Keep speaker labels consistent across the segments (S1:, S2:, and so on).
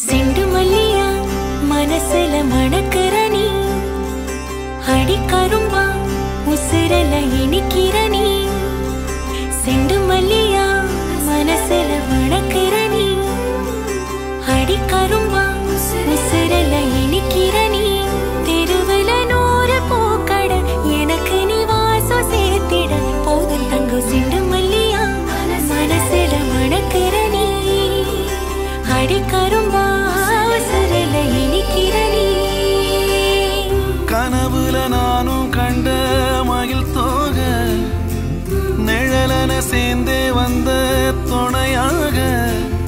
S1: Cent மல்லியா மனசுல மணக்கரணி அடி கரும்பா உசுரல இனிக்கிறனி cent மல்லியா மனசுல மணக்கரணி அடி கரும்பா உசுரல இனிக்கிறனி தெருவுல நூறு பூக்கட எனக்கு நீ வாசம் சேர்த்திட போதும் தங்கோ செண்டு மல்லியா மனசுல மணக்கரணி அடி கரும்பா உசுரல இனிக்கிறனி
S2: கனவுல நானும் கண்ட மகிழ் தோக நிழலன சேர்ந்தே வந்த துணையாக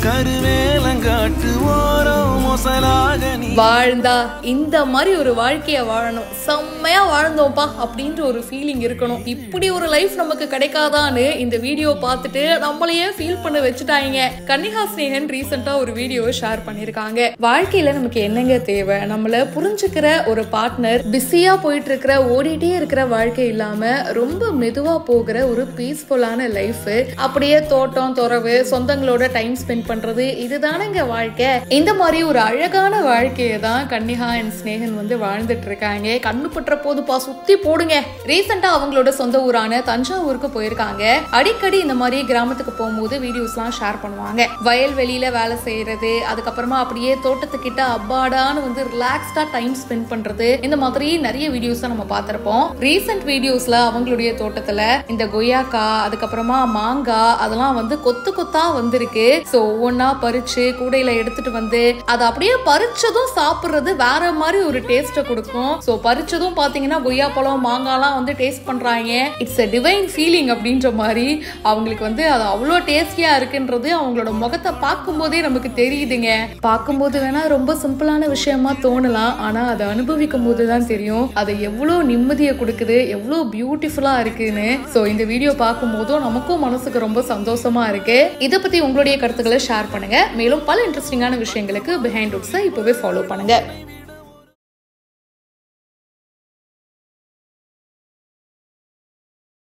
S2: கருவேலங்காட்டு ஓரம் மொசலாக
S3: வாழ்ந்தா இந்த மாதிரி ஒரு வாழ்க்கைய வாழணும், செம்மையா வாழ்ந்தோம்ப்பா அப்படின்ற ஒரு ஃபீலிங் இருக்கணும். இப்படி ஒரு லைஃப் நமக்கு கிடைக்காதான்னு இந்த வீடியோ பார்த்துட்டு நம்மளையே ஃபீல் பண்ண வச்சுட்டாங்க. கன்னிகா ஸ்னேகன் ரீசெண்டா ஒரு வீடியோ ஷேர் பண்ணிருக்காங்க. வாழ்க்கையில நமக்கு என்னங்க தேவை, நம்மள புரிஞ்சுக்கிற ஒரு பார்ட்னர், பிஸியா போயிட்டு இருக்கிற ஓடிட்டே இருக்கிற வாழ்க்கை இல்லாம ரொம்ப மெதுவா போகிற ஒரு பீஸ்ஃபுல்லான லைஃப், அப்படியே தோட்டம் துறவு சொந்தங்களோட டைம் ஸ்பெண்ட் பண்றது, இதுதானங்க வாழ்க்கை. இந்த மாதிரி ஒரு அழகான வாழ்க்கையை தான் கன்னிகா அண்ட் ஸ்னேகன் வந்து வாழ்ந்துட்டு இருக்காங்க. கண்ணு பற்ற போதுப்பா சுத்தி போடுங்க. ரீசெண்டா அவங்களோட சொந்த ஊரான தஞ்சாவூருக்கு போயிருக்காங்க. அடிக்கடி இந்த மாதிரி கிராமத்துக்கு போகும்போது வீடியோஸ்லாம் ஷேர் பண்ணுவாங்க. வயல்வெளியில வேலை செய்யறது, அதுக்கப்புறமா அப்படியே தோட்டத்துக்கிட்ட அப்பாடான்னு வந்து ரிலாக்ஸ்டா டைம் ஸ்பெண்ட் பண்றது, இந்த மாதிரி நிறைய வீடியோஸ் நம்ம பார்த்திருப்போம். ரீசெண்ட் வீடியோஸ்ல அவங்களுடைய தோட்டத்துல இந்த கொய்யாக்கா, அதுக்கப்புறமா மாங்காய், அதெல்லாம் வந்து கொத்து கொத்தா வந்திருக்கு. சோ ஒவ்வொன்னா பறிச்சு கூடையில எடுத்துட்டு வந்து அதை அப்படியே பறிச்சதும் சாப்பிடுறது வேற மாதிரி ஒரு டேஸ்ட கொடுக்கும். சோ பறிச்சதும் பாத்தீங்கன்னா கொய்யா பழம் மாங்காய்லாம் வந்து டேஸ்ட் பண்றாங்க. இட்ஸ் a divine feeling அப்படின்ற மாதிரி அவங்களுக்கு வந்து அது அவ்வளோ டேஸ்டியா இருக்குன்றது அவங்களோட முகத்தை பார்க்கும் போதே நமக்கு தெரியுதுங்க. பார்க்கும்போது வேணா ரொம்ப சிம்பிளான விஷயமா தோணலாம், ஆனா அதை அனுபவிக்கும் போதுதான் தெரியும் அது எவ்வளவு நிம்மதியை கொடுக்குது, எவ்வளவு பியூட்டிஃபுல்லா இருக்குன்னு. சோ இந்த வீடியோ பார்க்கும் போதும் நமக்கும் மனசுக்கு ரொம்ப சந்தோஷமா இருக்கு. இதை பத்தி உங்களுடைய கருத்துக்களை ஷேர் பண்ணுங்க. மேலும் பல இன்ட்ரெஸ்டிங்கான விஷயங்களுக்கு பிஹைண்ட் ரூட்ஸை இப்பவே ஃபாலோ பண்ணுங்க.